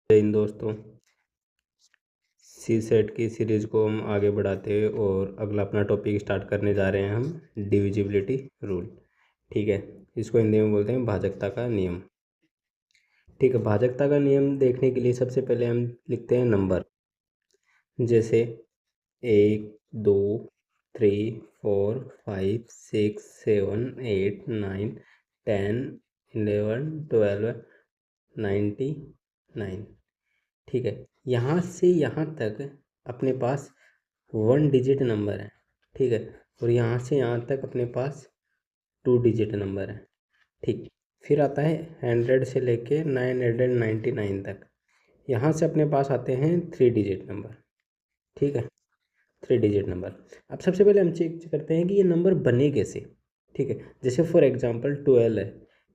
इन दोस्तों सी सेट की सीरीज़ को हम आगे बढ़ाते हुए और अगला अपना टॉपिक स्टार्ट करने जा रहे हैं हम डिविजिबिलिटी रूल। ठीक है, इसको हिंदी में बोलते हैं भाजकता का नियम। ठीक है, भाजकता का नियम देखने के लिए सबसे पहले हम लिखते हैं नंबर, जैसे 1 2 3 4 5 6 7 8 9 10 11 12 99। ठीक है, यहाँ से यहाँ तक अपने पास 1 डिजिट नंबर है। ठीक है, और यहाँ से यहाँ तक अपने पास 2 डिजिट नंबर है। ठीक, फिर आता है 100 से लेके 999 तक। यहाँ से अपने पास आते हैं 3 डिजिट नंबर। ठीक है, 3 डिजिट नंबर। अब सबसे पहले हम चेक करते हैं कि ये नंबर बने कैसे। ठीक है, जैसे फॉर एग्जांपल 12 है,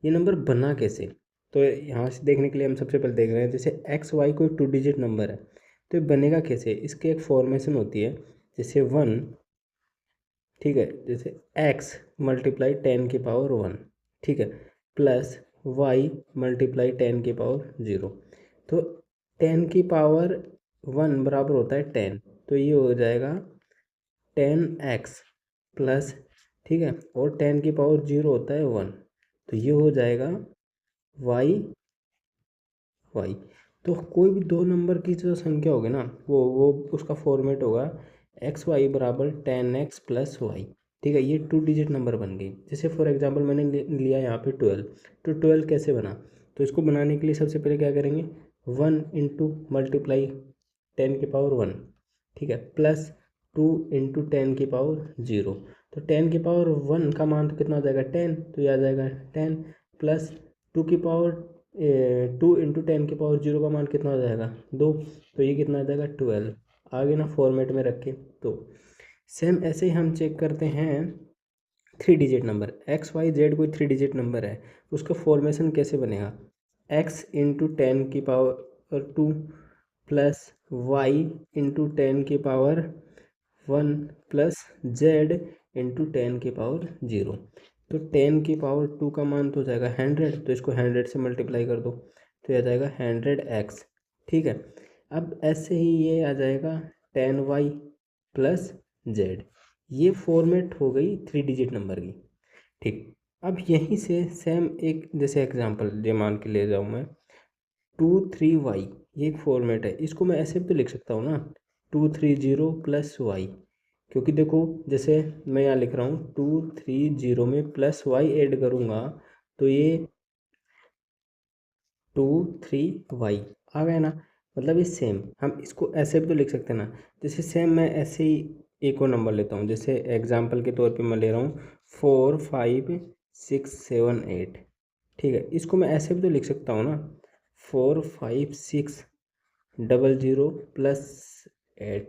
ये नंबर बना कैसे। तो यहाँ से देखने के लिए हम सबसे पहले देख रहे हैं, जैसे एक्स वाई कोई 2 डिजिट नंबर है तो ये बनेगा कैसे। इसकी एक फॉर्मेशन होती है, जैसे 1। ठीक है, जैसे एक्स मल्टीप्लाई 10 की पावर 1। ठीक है, प्लस वाई मल्टीप्लाई 10 की पावर 0। तो 10 की पावर 1 बराबर होता है 10, तो ये हो जाएगा 10x प्लस, ठीक है, और 10 की पावर 0 होता है 1, तो ये हो जाएगा y। तो कोई भी दो नंबर की जो संख्या होगी ना, वो उसका फॉर्मेट होगा एक्स वाई बराबर 10x प्लस वाई। ठीक है, ये 2 डिजिट नंबर बन गई। जैसे फॉर एग्जांपल मैंने लिया यहाँ पे 12, तो 12 कैसे बना। तो इसको बनाने के लिए सबसे पहले क्या करेंगे, 1 इंटू मल्टीप्लाई 10 की पावर 1। ठीक है, प्लस 2 इंटू 10 की पावर 0। तो 10 की पावर 1 का मान तो कितना हो जाएगा 10, तो यह आ जाएगा 10 प्लस 2 की पावर 2 इंटू 10 की पावर 0 का मान कितना हो जाएगा 2, तो ये कितना आ जाएगा 12। आगे ना फॉर्मेट में रखें तो सेम ऐसे ही हम चेक करते हैं 3 digit number. X Y Z कोई 3 डिजिट नंबर है, उसका फॉर्मेशन कैसे बनेगा, एक्स इंटू 10 की पावर 2 प्लस वाई इंटू 10 की पावर 1 प्लस जेड इंटू 10 की पावर 0। तो 10 की पावर 2 का मान तो हो जाएगा 100, तो इसको 100 से मल्टीप्लाई कर दो तो यह आ जाएगा 100x। ठीक है, अब ऐसे ही ये आ जाएगा 10y प्लस जेड। ये फॉर्मेट हो गई 3 डिजिट नंबर की। ठीक, अब यहीं से सेम एक जैसे एग्जांपल ये मान के ले जाऊँ मैं 23y, ये एक फॉर्मेट है। इसको मैं ऐसे भी तो लिख सकता हूँ ना 230 प्लस वाई, क्योंकि देखो जैसे मैं यहाँ लिख रहा हूँ 230 में प्लस वाई ऐड करूँगा तो ये 23y आ गया ना। मतलब ये सेम हम इसको ऐसे भी तो लिख सकते हैं ना। जैसे सेम मैं ऐसे ही एक और नंबर लेता हूँ, जैसे एग्जांपल के तौर पे मैं ले रहा हूँ 45678। ठीक है, इसको मैं ऐसे भी तो लिख सकता हूँ ना 45600 प्लस 8।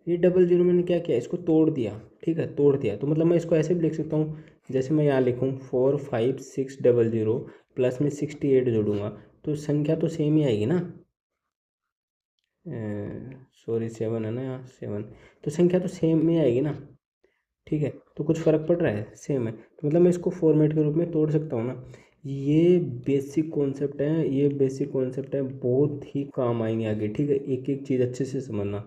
ये 00 मैंने क्या किया, इसको तोड़ दिया। ठीक है, तोड़ दिया तो मतलब मैं इसको ऐसे भी लिख सकता हूँ, जैसे मैं यहाँ लिखूँ 45600 प्लस में 68 जोड़ूंगा तो संख्या तो सेम ही आएगी ना। सॉरी 7 है ना यहाँ 7, तो संख्या तो सेम ही आएगी ना। ठीक है, तो कुछ फ़र्क पड़ रहा है, सेम है, तो मतलब मैं इसको फॉर्मेट के रूप में तोड़ सकता हूँ ना। ये बेसिक कॉन्सेप्ट है, ये बेसिक कॉन्सेप्ट है, बहुत ही काम आएंगे आगे। ठीक है, एक एक चीज़ अच्छे से समझना,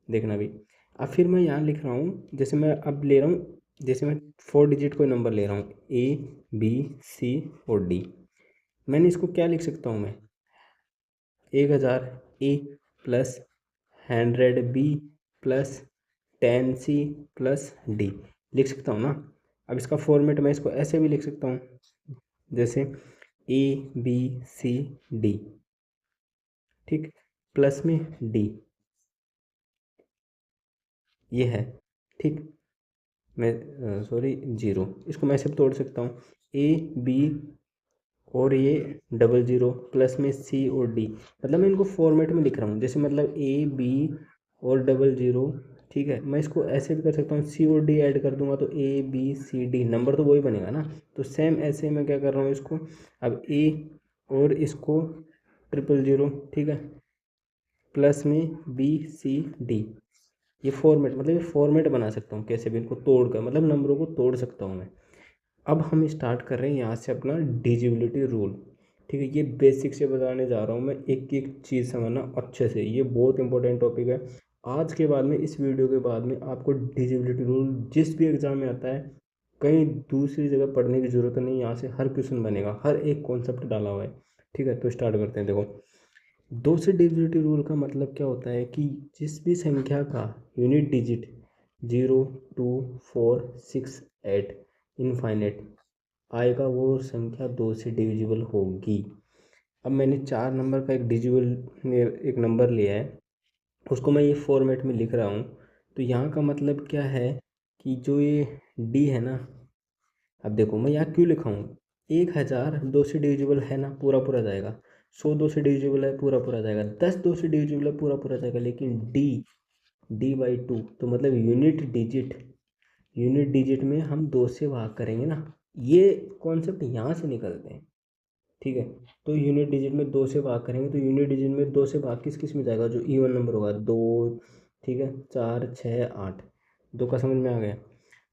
देखना भी। अब फिर मैं यहाँ लिख रहा हूँ, जैसे मैं अब ले रहा हूँ, जैसे मैं 4 डिजिट कोई नंबर ले रहा हूँ A B C और D। मैंने इसको क्या लिख सकता हूँ मैं 1000 A plus 100 B plus 10 C plus D लिख सकता हूँ ना। अब इसका फॉर्मेट मैं इसको ऐसे भी लिख सकता हूँ, जैसे ABCD, ठीक, प्लस में D ये है। ठीक, मैं सॉरी 0, इसको मैं ऐसे भी तोड़ सकता हूँ AB और ये 00 प्लस में C और D। मतलब मैं इनको फॉर्मेट में लिख रहा हूँ, जैसे मतलब AB और 00। ठीक है, मैं इसको ऐसे भी कर सकता हूँ C और D ऐड कर दूंगा तो ABCD नंबर तो वही बनेगा ना। तो सेम ऐसे मैं क्या कर रहा हूँ इसको, अब A और इसको 000, ठीक है, प्लस में BCD। ये फॉर्मेट मतलब ये फॉर्मेट बना सकता हूँ कैसे भी, इनको तोड़ कर मतलब नंबरों को तोड़ सकता हूँ मैं। अब हम स्टार्ट कर रहे हैं यहाँ से अपना डिजिबिलिटी रूल। ठीक है, ये बेसिक से बताने जा रहा हूँ मैं, एक एक चीज़ समझना अच्छे से, ये बहुत इंपॉर्टेंट टॉपिक है। आज के बाद में, इस वीडियो के बाद में आपको डिजिबिलिटी रूल जिस भी एग्ज़ाम में आता है, कहीं दूसरी जगह पढ़ने की ज़रूरत नहीं, यहाँ से हर क्वेश्चन बनेगा, हर एक कॉन्सेप्ट डाला हुआ है। ठीक है, तो स्टार्ट करते हैं। देखो, दो से डिजिबिलिटी रूल का मतलब क्या होता है कि जिस भी संख्या का यूनिट डिजिट 0, 2, 4, 6, 8 इनफाइनेट आएगा, वो संख्या दो से डिविजिबल होगी। अब मैंने 4 नंबर का एक डिजिबल एक नंबर लिया है, उसको मैं ये फॉर्मेट में लिख रहा हूँ। तो यहाँ का मतलब क्या है कि जो ये डी है ना, अब देखो मैं यहाँ क्यों लिखा हूँ, 1000 दो से डिविजिबल है ना, पूरा पूरा जाएगा। 100 दो से डिविजिबल है, पूरा पूरा जाएगा। 10 दो से डिविजिबल है, पूरा पूरा जाएगा। लेकिन डी/2, तो मतलब यूनिट डिजिट में हम दो से भाग करेंगे ना, ये कॉन्सेप्ट यहाँ से निकलते हैं। ठीक है, तो यूनिट डिजिट में दो से भाग करेंगे, तो यूनिट डिजिट में दो से भाग किस किस में जाएगा, जो इवन नंबर होगा, 2। ठीक है, 4, 6, 8, दो का समझ में आ गया।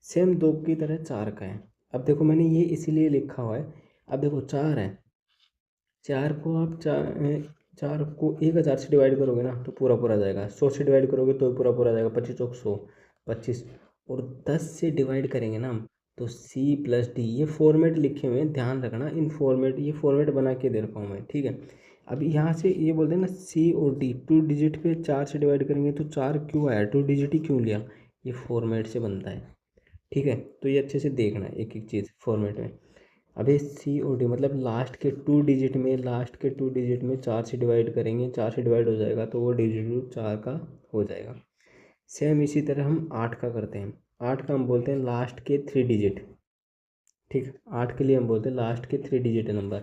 सेम दो की तरह चार का है। अब देखो मैंने ये इसीलिए लिखा हुआ है। अब देखो चार है, चार को आप चार को 1000 से डिवाइड करोगे ना तो पूरा पूरा जाएगा। 100 से डिवाइड करोगे तो पूरा पूरा जाएगा। 25 चौक 100, 25। और 10 से डिवाइड करेंगे ना हम, तो C+D, ये फॉर्मेट लिखे हुए हैं, ध्यान रखना। इन फॉर्मेट, ये फॉर्मेट बना के दे रखा हूँ मैं। ठीक है, अब यहाँ से ये बोलते हैं ना C और D, 2 डिजिट पे 4 से डिवाइड करेंगे तो 4 क्यों आया, 2 डिजिट ही क्यों लिया, ये फॉर्मेट से बनता है। ठीक है, तो ये अच्छे से देखना एक एक चीज़ फॉर्मेट में। अभी COD मतलब लास्ट के टू डिजिट में 4 से डिवाइड करेंगे, 4 से डिवाइड हो जाएगा तो वो डिजिट रूट 4 का हो जाएगा। सेम इसी तरह हम 8 का करते हैं। 8 का हम बोलते हैं लास्ट के 3 डिजिट। ठीक, 8 के लिए हम बोलते हैं लास्ट के 3 डिजिट नंबर।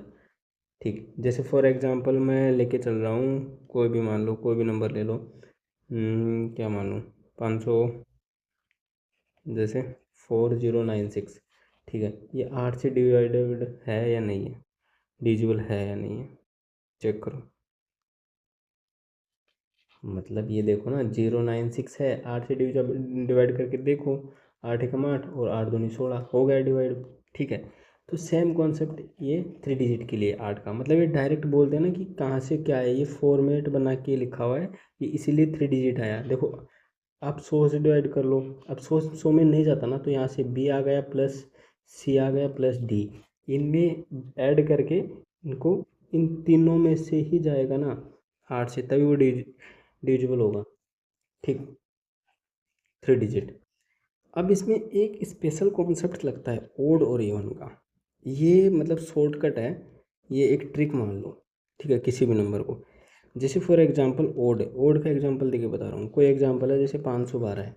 ठीक, जैसे फॉर एग्जांपल मैं लेके चल रहा हूँ, कोई भी मान लो, कोई भी नंबर ले लो। क्या मान लूँ, 500, जैसे 4096। ठीक है, ये 8 से डिवाइडेड है या नहीं है, डिजिबल है या नहीं है, चेक करो। मतलब ये देखो ना, 096 है, 8 से डिवाइड करके देखो। 8 एकम 8 और 8 दूनी 16, हो गया डिवाइड। ठीक है, तो सेम कॉन्सेप्ट ये 3 डिजिट के लिए 8 का, मतलब ये डायरेक्ट बोलते हैं ना कि कहाँ से क्या है, ये फॉर्मेट बना के लिखा हुआ है, ये इसीलिए 3 डिजिट आया। देखो, आप 100 से डिवाइड कर लो, अब 100 में नहीं जाता ना, तो यहाँ से B आ गया प्लस C आ गया प्लस D, इनमें ऐड करके इनको, इन तीनों में से ही जाएगा ना 8 से, तभी वो डिविजिबल होगा। ठीक, 3 डिजिट। अब इसमें एक स्पेशल कॉन्सेप्ट लगता है ओड और इवन का, ये मतलब शॉर्टकट है, ये एक ट्रिक मान लो। ठीक है, किसी भी नंबर को, जैसे फॉर एग्जांपल ओड का एग्जांपल देके बता रहा हूँ। कोई एग्जांपल है, जैसे 512 है,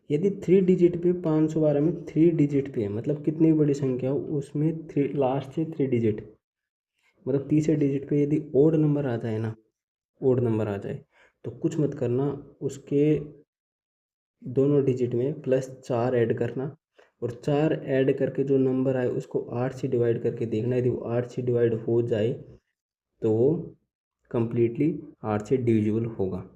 यदि 3 डिजिट पे, 512 में 3 डिजिट पे है, मतलब कितनी बड़ी संख्या हो उसमें 3, लास्ट से 3 डिजिट, मतलब तीसरे डिजिट पे यदि ओड नंबर आ जाए ना, ओड नंबर आ जाए, तो कुछ मत करना, उसके दोनों डिजिट में +4 ऐड करना, और 4 ऐड करके जो नंबर आए उसको 8 से डिवाइड करके देखना। यदि वो 8 से डिवाइड हो जाए तो वो कम्प्लीटली 8 से डिविजिबल होगा।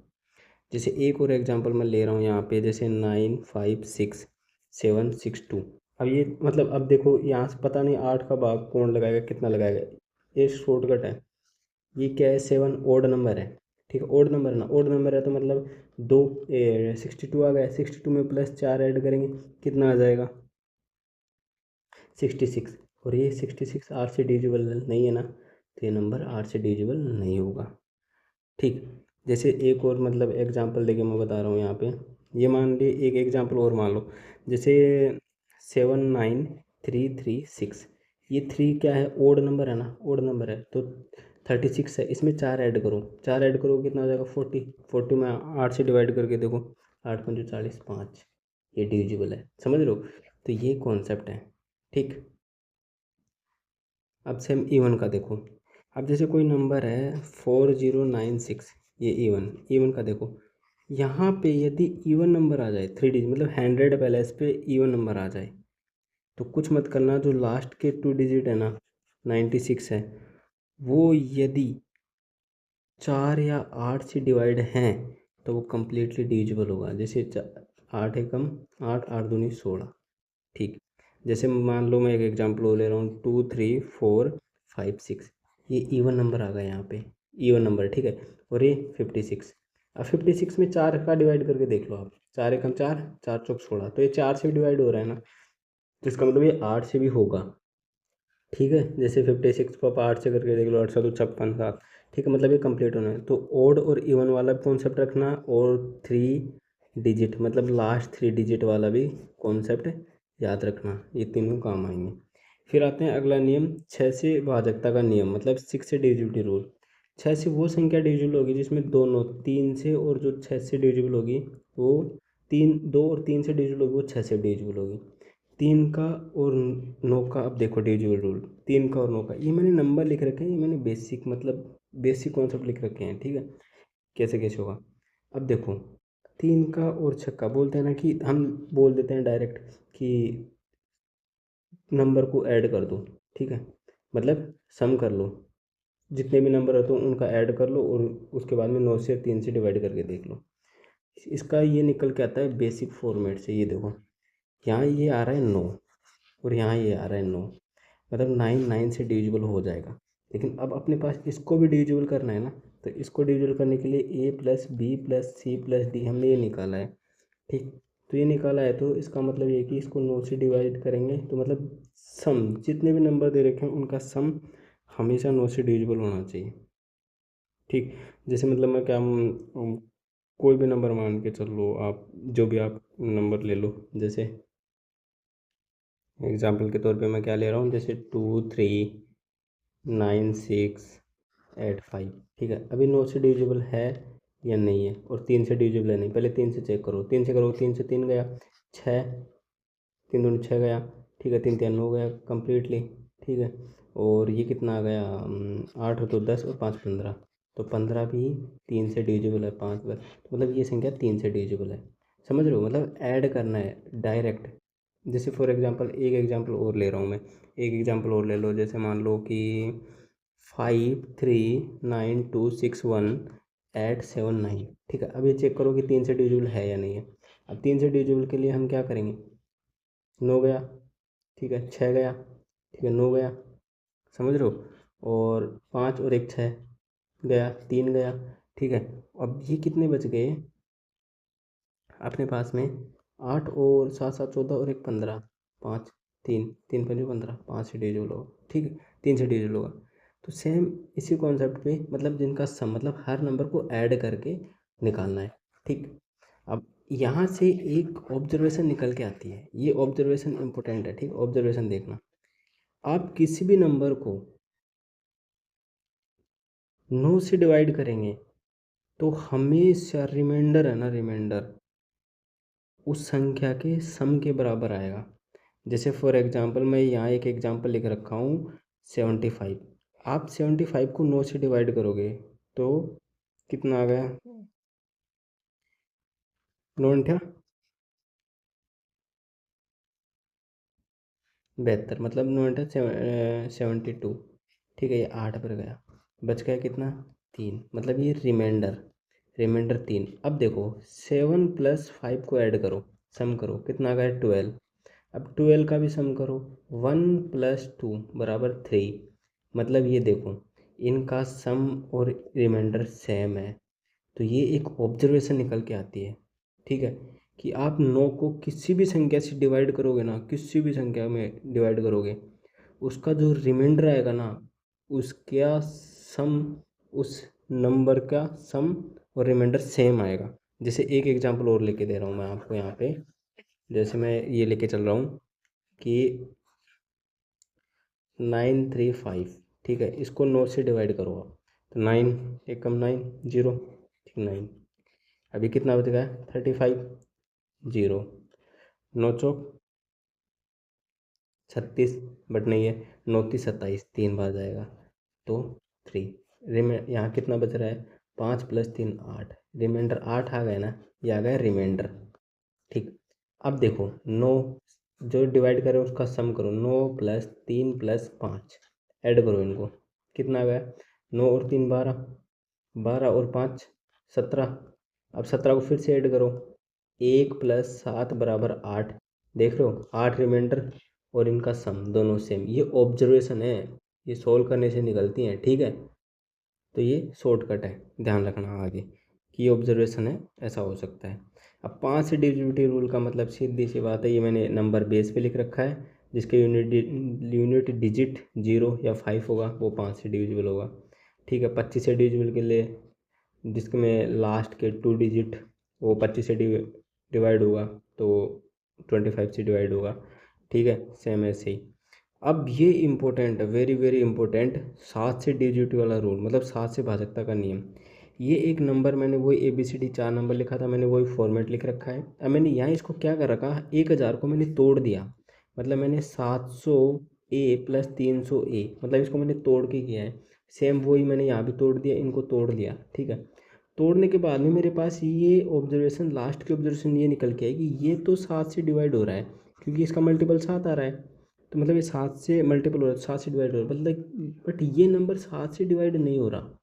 जैसे एक और एग्जांपल मैं ले रहा हूँ यहाँ पे, जैसे 956 762। अब ये मतलब, अब देखो यहाँ से पता नहीं 8 का भाग कौन लगाएगा, कितना लगाएगा, ये शॉर्टकट है। ये क्या है, 7 ओड नंबर है। ठीक है, ओड नंबर ना, ओड नंबर है तो मतलब 62 आ गया। 62 में +4 ऐड करेंगे, कितना आ जाएगा, 66। और ये 66 8 से डिविजिबल नहीं है ना, तो ये नंबर 8 से डिविजिबल नहीं होगा। ठीक, जैसे एक और मतलब एग्जांपल देके मैं बता रहा हूँ यहाँ पे, ये मान ली एक एग्जांपल और मान लो, जैसे 79336, ये 3 क्या है, ओड नंबर है ना, ओड नंबर है, तो 36 है, इसमें 4 ऐड करो, 4 ऐड करो कितना हो जाएगा, 40 में 8 से डिवाइड करके देखो, 8 पंजे 40, 5, ये डिविजिबल है, समझ लो। तो ये कॉन्सेप्ट है। ठीक, अब सेम इवन का देखो। अब जैसे कोई नंबर है 4096, ये इवन का देखो, यहाँ पे यदि इवन नंबर आ जाए, 3 डिजिट मतलब 100 पैलेस पे इवन नंबर आ जाए, तो कुछ मत करना, जो लास्ट के 2 डिजिट है ना, 96 है, वो यदि 4 या 8 से डिवाइड हैं तो वो कम्प्लीटली डिविजिबल होगा। जैसे 8 एकम 8, 8 दूनी 16। ठीक, जैसे मान लो मैं एक एग्जांपल और ले रहा हूँ, 2 3 4 5 6, ये इवन नंबर आ गया यहाँ पे, इवन नंबर, ठीक है। और ये 56। अब 56 में 4 का डिवाइड करके देख लो आप, 4 एकम 4, 4 चौक 16, तो ये 4 से भी डिवाइड हो रहा है ना, तो इसका मतलब ये 8 से भी होगा, ठीक है। जैसे 56 को आप 8 से करके देख लो, 8 7 56 7, ठीक है, मतलब ये कंप्लीट होना है। तो ओड और इवन वाला कॉन्सेप्ट रखना, और 3 डिजिट मतलब लास्ट 3 डिजिट वाला भी कॉन्सेप्ट याद रखना, ये तीनों काम आएंगे। फिर आते हैं अगला नियम, 6 से भाजकता का नियम, मतलब 6 से डिविजिबिलिटी रूल। 6 से वो संख्या डिविजिबल होगी जिसमें दोनों 3 से, और जो 6 से डिविजिबल होगी वो 3, 2 और 3 से डिविजिबल होगी वो 6 से डिविजिबल होगी। 3 का और 9 का, अब देखो डिविजिबल रूल, 3 का और 9 का, ये मैंने नंबर लिख रखे हैं, ये मैंने बेसिक मतलब बेसिक कॉन्सेप्ट लिख रखे हैं, ठीक है, कैसे कैसे होगा। अब देखो 3 का और 6 का, बोलते हैं ना कि हम बोल देते हैं डायरेक्ट कि नंबर को ऐड कर दो, ठीक है, मतलब सम कर लो, जितने भी नंबर होते हैं उनका ऐड कर लो, और उसके बाद में 9 से 3 से डिवाइड करके देख लो। इसका ये निकल के आता है बेसिक फॉर्मेट से, ये देखो यहाँ ये आ रहा है 9, और यहाँ ये आ रहा है 9, मतलब 9 9 से डिविजिबल हो जाएगा। लेकिन अब अपने पास इसको भी डिविजिबल करना है ना, तो इसको डिविजिबल करने के लिए a+b+c+d हमने ये निकाला है, ठीक। तो ये निकाला है, तो इसका मतलब ये है कि इसको 9 से डिवाइड करेंगे, तो मतलब सम जितने भी नंबर दे रखे हैं उनका सम हमेशा 9 से डिविजिबल होना चाहिए, ठीक। जैसे मतलब मैं क्या कोई भी नंबर मान के चल लो आप, जो भी आप नंबर ले लो, जैसे एग्जाम्पल के तौर पे मैं क्या ले रहा हूँ, जैसे 2 3 9 6 8 5, ठीक है। अभी 9 से डिविजिबल है या नहीं है, और 3 से डिविजिबल है नहीं, पहले 3 से चेक करो, 3 से करो, 3 से 3 गया 6, 3 दूनी 6 गया, ठीक है, 3 3 हो गया कम्प्लीटली, ठीक है। और ये कितना आ गया, 8 तो 10 और 5 15, तो 15 भी 3 से डिविजिबल है 5 बार, तो मतलब ये संख्या 3 से डिविजिबल है, समझ रहे हो, मतलब ऐड करना है डायरेक्ट। जैसे फॉर एग्जांपल एक एग्जांपल और ले रहा हूँ मैं, एक एग्जांपल और ले लो, जैसे मान लो कि 5 3 9 2 6 1 8 7 9, ठीक है। अब ये चेक करो कि 3 से डिविजिबल है या नहीं है। अब 3 से डिविजिबल के लिए हम क्या करेंगे, 9 गया, ठीक है, 6 गया, ठीक है, 9 गया, समझ रहे हो, और 5 और एक 6 गया, 3 गया, ठीक है। अब ये कितने बच गए अपने पास में, 8 और 7 7 14 और एक 15, 5 3 3 5 15, 5 से डिविजिबल होगा, ठीक है, 3 से डिविजिबल होगा। तो सेम इसी कॉन्सेप्ट पे, मतलब जिनका सम, मतलब हर नंबर को ऐड करके निकालना है, ठीक। अब यहाँ से एक ऑब्जर्वेशन निकल के आती है, ये ऑब्जर्वेशन इंपॉर्टेंट है, ठीक, ऑब्जर्वेशन देखना। आप किसी भी नंबर को 9 से डिवाइड करेंगे तो हमेशा रिमाइंडर है ना, रिमाइंडर उस संख्या के सम के बराबर आएगा। जैसे फॉर एग्जांपल मैं यहाँ एक एग्जांपल लिख रखा हूँ 75, आप 75 को 9 से डिवाइड करोगे तो कितना आ गया, 9 72, मतलब 72, ठीक है, ये 8 पर गया, बच गया कितना, 3, मतलब ये रिमाइंडर, रिमाइंडर 3। अब देखो 7 + 5 को ऐड करो, सम करो, कितना आ गया 12। अब 12 का भी सम करो, 1 + 2 = 3, मतलब ये देखो इनका सम और रिमाइंडर सेम है। तो ये एक ऑब्जर्वेशन निकल के आती है, ठीक है, कि आप 9 को किसी भी संख्या से डिवाइड करोगे ना, किसी भी संख्या में डिवाइड करोगे, उसका जो रिमाइंडर आएगा ना, उसका सम, उस नंबर का सम और रिमाइंडर सेम आएगा। जैसे एक एग्जांपल और लेके दे रहा हूँ मैं आपको यहाँ पे, जैसे मैं ये लेके चल रहा हूँ कि 9 3 5, ठीक है, इसको 9 से डिवाइड करो आप, तो 9 एकम 9 0, ठीक, 9, अभी कितना बच गया 35, 0, 9 चौक 36, बट नहीं है, 9 3 27, 3 बार जाएगा, तो 3, यहाँ कितना बच रहा है, 5 + 3 8, रिमाइंडर 8 आ गया ना, ये आ गया रिमाइंडर, ठीक। अब देखो 9 जो डिवाइड करें उसका सम करो, 9 + 3 + 5, ऐड करो इनको, कितना आ गया, 9 और 3 12, 12 और 5 17, अब 17 को फिर से ऐड करो, 1 + 7 = 8, देख रहे हो, 8 रिमाइंडर और इनका सम दोनों सेम, ये ऑब्जर्वेशन है, ये सोल्व करने से निकलती हैं, ठीक है। तो ये शॉर्टकट है, ध्यान रखना आगे कि ये ऑब्जर्वेशन है, ऐसा हो सकता है। अब 5 से डिविजिबिलिटी रूल का मतलब सीधी सी बात है, ये मैंने नंबर बेस पे लिख रखा है, जिसके यूनिट डिजिट 0 या 5 होगा वो 5 से डिविजिबल होगा, ठीक है। 25 से डिविजिबल के लिए जिसके में लास्ट के 2 डिजिट वो 25 से डिवाइड होगा तो 25 से डिवाइड होगा, ठीक है। सेम ऐसे ही अब ये इम्पोर्टेंट, वेरी वेरी इंपॉर्टेंट, 7 से डिजिट वाला रूल, मतलब 7 से भाजकता का नियम। ये एक नंबर मैंने वही ABCD 4 नंबर लिखा था, मैंने वही फॉर्मेट लिख रखा है। अब मैंने यहाँ इसको क्या कर रखा, 1000 को मैंने तोड़ दिया, मतलब मैंने 700A प्लस 300A, मतलब इसको मैंने तोड़ के किया है। सेम वही मैंने यहाँ भी तोड़ दिया, इनको तोड़ दिया, ठीक है। तोड़ने के बाद में मेरे पास ये ऑब्जर्वेशन, लास्ट की ऑब्जर्वेशन ये निकल के है कि ये तो 7 से डिवाइड हो रहा है, क्योंकि इसका मल्टीपल 7 आ रहा है। तो मतलब ये 7 से मल्टीपल हो रहा है, 7 से डिवाइड हो रहा है, मतलब बट ये नंबर 7 से डिवाइड नहीं हो रहा।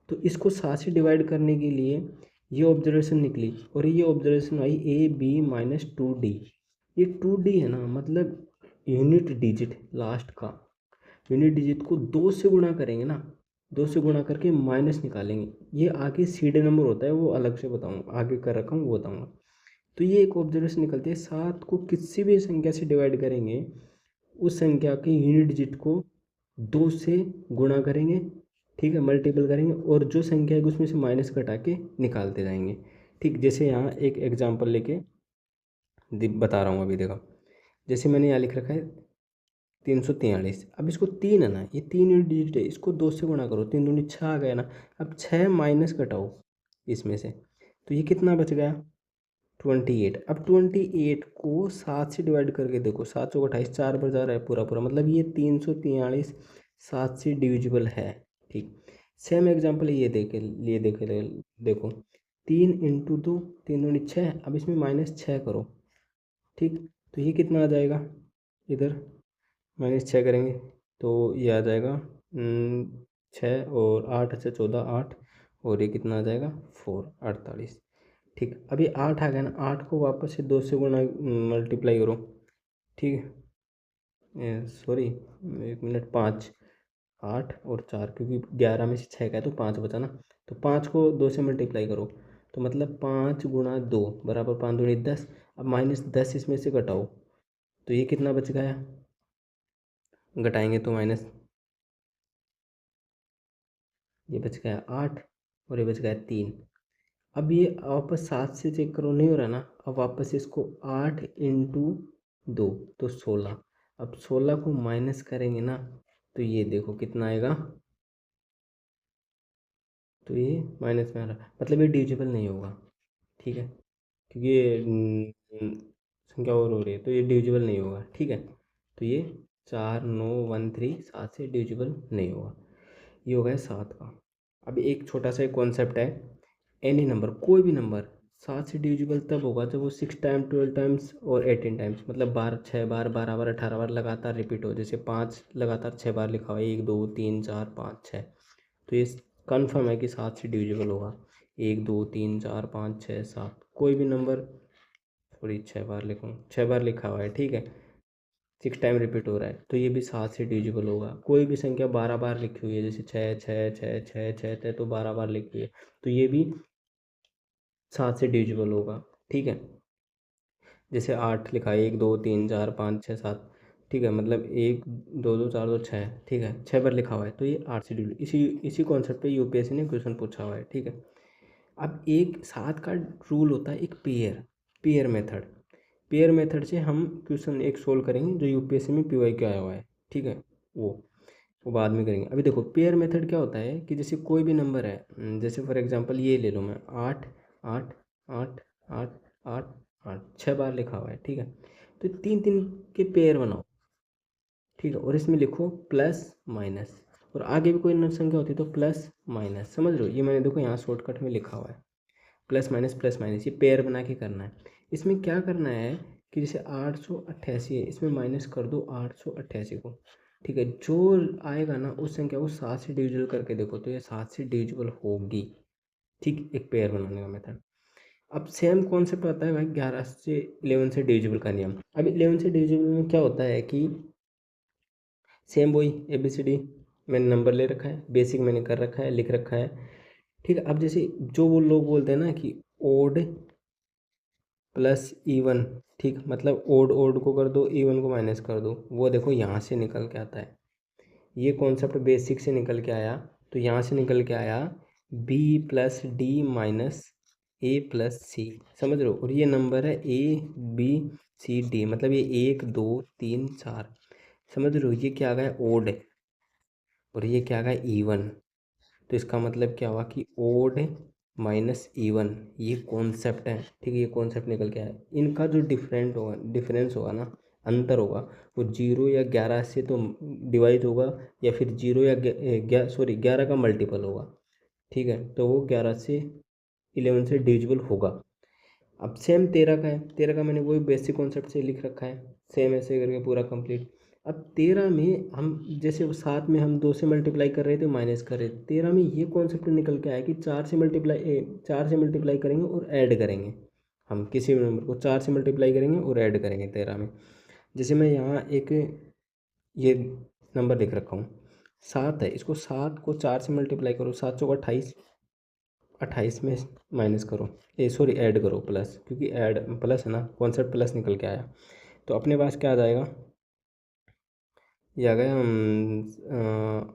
तो इसको 7 से डिवाइड करने के लिए ये ऑब्जर्वेशन निकली, और ये ऑब्जर्वेशन आई AB-2D। ये 2D है ना, मतलब यूनिट डिजिट लास्ट का, यूनिट डिजिट को 2 से गुणा करेंगे ना, 2 से गुणा करके माइनस निकालेंगे। ये आगे सीडे नंबर होता है, वो अलग से बताऊँगा, आगे कर रखा हूँ वो बताऊँगा। तो ये एक ऑब्जर्वेशन निकलती है, 7 को किसी भी संख्या से डिवाइड करेंगे, उस संख्या के यूनिट डिजिट को 2 से गुणा करेंगे, ठीक है, मल्टीपल करेंगे, और जो संख्या है उसमें से माइनस घटा के निकालते जाएंगे, ठीक। जैसे यहाँ एक एग्जांपल लेके बता रहा हूँ, अभी देखो, जैसे मैंने यहाँ लिख रखा है 343। अब इसको 3 है ना, ये 3 यूनिट डिजिट है, इसको 2 से गुणा करो, 3 दूनी 6 आ गया ना। अब 6 माइनस घटाओ इसमें से, तो ये कितना बच गया, 28। अब 28 को 7 से डिवाइड करके देखो, 7 चौक 28, 4 पर जा रहा है पूरा पूरा, मतलब ये 343 7 से डिविजिबल है, ठीक। सेम एग्जांपल ये देखे लिए देखे देखो, 3 × 2, 3 दूनी 6, अब इसमें -6 करो, ठीक। तो ये कितना आ जाएगा, इधर -6 करेंगे तो ये आ जाएगा 6 और 8, अच्छा 14, 8, और ये कितना आ जाएगा 4, 48, ठीक। अभी 8 आ गया ना, 8 को वापस से 2 से गुणा मल्टीप्लाई करो, ठीक है, सॉरी 1 मिनट, 5, 8 और 4, क्योंकि 11 में से 6 का है तो 5 बचा ना, तो 5 को 2 से मल्टीप्लाई करो, तो मतलब 5 × 2 बराबर 5 दूनी 10। अब -10 इसमें से घटाओ, तो ये कितना बच गया, घटाएंगे तो माइनस, ये बच गया 8, और ये बच गया 3। अब ये वापस 7 से चेक करो, नहीं हो रहा ना, अब वापस इसको 8 × 2 तो 16। अब 16 को माइनस करेंगे ना, तो ये देखो कितना आएगा, तो ये माइनस में आ रहा, मतलब ये डिविजिबल नहीं होगा, ठीक है, क्योंकि ये संख्या और हो रही है, तो ये डिविजिबल नहीं होगा, ठीक है। तो ये 4 9 1 3 7 से डिविजिबल नहीं होगा, ये हो गया 7 का। अब एक छोटा सा एक कॉन्सेप्ट है, एनी नंबर, कोई भी नंबर 7 से डिविजिबल तब होगा जब वो 6 टाइम 12 टाइम्स और 18 टाइम्स, मतलब 6 बार 12 बार 18 बार लगातार रिपीट हो। जैसे 5 लगातार 6 बार लिखा हुआ है, 1 2 3 4 5 6, तो ये कन्फर्म है कि 7 से डिविजिबल होगा। 1 2 3 4 5 6 7, कोई भी नंबर, सॉरी 6 बार लिखूँ, 6 बार लिखा हुआ है, ठीक है, 6 टाइम रिपीट हो रहा है, तो ये भी 7 से डिविजिबल होगा। कोई भी संख्या 12 बार लिखी हुई है, जैसे 6 6 6 6 6 6, तो 12 बार लिखी है, तो ये भी 7 से डिविजिबल होगा, ठीक है। जैसे 8 लिखा है, 1 2 3 4 5 6 7, ठीक है, मतलब 1 2 2 4 2 6, ठीक है, 6 बार लिखा हुआ है, तो ये 8 से डिविजिबल। इसी इसी कॉन्सेप्ट पे यूपीएससी ने क्वेश्चन पूछा हुआ है, ठीक है। अब एक 7 का रूल होता है, एक पेयर मेथड, पेयर मेथड से हम क्वेश्चन एक सोल्व करेंगे जो यूपीएससी में PYQ आया हुआ है, ठीक है। वो बाद में करेंगे। अभी देखो पेयर मेथड क्या होता है कि जैसे कोई भी नंबर है, जैसे फॉर एग्जांपल ये ले लो मैं, 8 8 8 8 8 8, 6 बार लिखा हुआ है, ठीक है। तो 3 3 के पेयर बनाओ, ठीक है, और इसमें लिखो प्लस माइनस, और आगे भी कोई संख्या होती है तो प्लस माइनस, समझ रहे हो, ये मैंने देखो यहाँ शॉर्टकट में लिखा हुआ है, प्लस माइनस, ये पेयर बना के करना है। इसमें क्या करना है कि जैसे 888 है, इसमें माइनस कर दो 888 को, ठीक है। जो आएगा ना उस संख्या को 7 से डिविजिबल करके देखो, तो ये 7 से डिविजिबल होगी, ठीक, एक पेयर बनाने का मेथड। अब सेम कॉन्सेप्ट आता है भाई 11 से 11 से डिविजिबल का नियम। अब 11 से डिविजिबल में क्या होता है कि सेम वही ABCD मैंने नंबर ले रखा है, बेसिक मैंने कर रखा है, लिख रखा है, ठीक है। अब जैसे जो वो लोग बोलते हैं ना कि ओड प्लस इवन, ठीक, मतलब ओड ओड को कर दो, इवन को माइनस कर दो, वो देखो यहाँ से निकल के आता है। ये कॉन्सेप्ट बेसिक से निकल के आया, तो यहाँ से निकल के आया बी प्लस डी माइनस ए प्लस सी, समझ रहे हो। और ये नंबर है ए बी सी डी, मतलब ये 1 2 3 4, समझ रहे हो। ये क्या आ गया, ओड है, और ये क्या आ गया, इवन। तो इसका मतलब क्या हुआ कि ओड माइनस इवन, ये कॉन्सेप्ट है, ठीक है। ये कॉन्सेप्ट निकल के आया। इनका जो डिफरेंस होगा ना, अंतर होगा, वो 0 या 11 से तो डिवाइड होगा, या फिर 0 या सॉरी 11 का मल्टीपल होगा, ठीक है। तो वो 11 से 11 से डिविजिबल होगा। अब सेम 13 का है, 13 का मैंने वही बेसिक कॉन्सेप्ट से लिख रखा है, सेम ऐसे करके पूरा कंप्लीट। अब 13 में हम जैसे वो 7 में हम 2 से मल्टीप्लाई कर रहे थे, माइनस कर रहे थे, 13 में ये कॉन्सेप्ट निकल के आया कि 4 से मल्टीप्लाई करेंगे और ऐड करेंगे। हम किसी भी नंबर को 4 से मल्टीप्लाई करेंगे और ऐड करेंगे 13 में। जैसे मैं यहाँ एक ये नंबर लिख रखा हूँ, 7 है, इसको 7 को 4 से मल्टीप्लाई करो, 7 चौका 28, 28 में माइनस करो, ए सॉरी ऐड करो प्लस, क्योंकि ऐड प्लस है ना, कॉन्सेप्ट प्लस निकल के आया। तो अपने पास क्या आ जाएगा, ये आ गया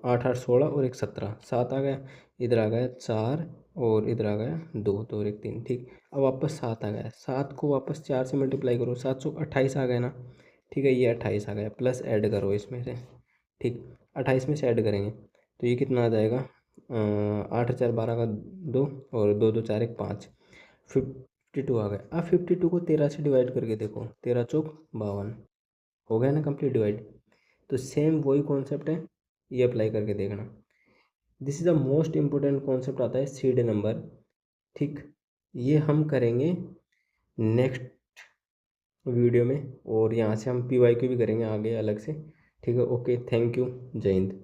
8 8 16 और एक 17, 7 आ गया, इधर आ गया 4 और इधर आ गया 2 तो और एक 3, ठीक। अब वापस 7 आ गया, 7 को वापस 4 से मल्टीप्लाई करो, 7 सौ 28 आ गया ना, ठीक है। ये 28 आ गया, प्लस ऐड करो इसमें से, ठीक, 28 में से ऐड करेंगे तो ये कितना आ जाएगा, 8 4 12 का 2 और 2 2 4 1 5, 52 आ गया। अब 52 को 13 से डिवाइड करके देखो, 13 चौक 52, हो गया ना कंप्लीट डिवाइड। तो सेम वही कॉन्सेप्ट है, ये अप्लाई करके देखना। This is the most important concept आता है सीड नंबर, ठीक। ये हम करेंगे नेक्स्ट वीडियो में, और यहाँ से हम PYQ भी करेंगे आगे अलग से, ठीक है। ओके, थैंक यू, जय हिंद।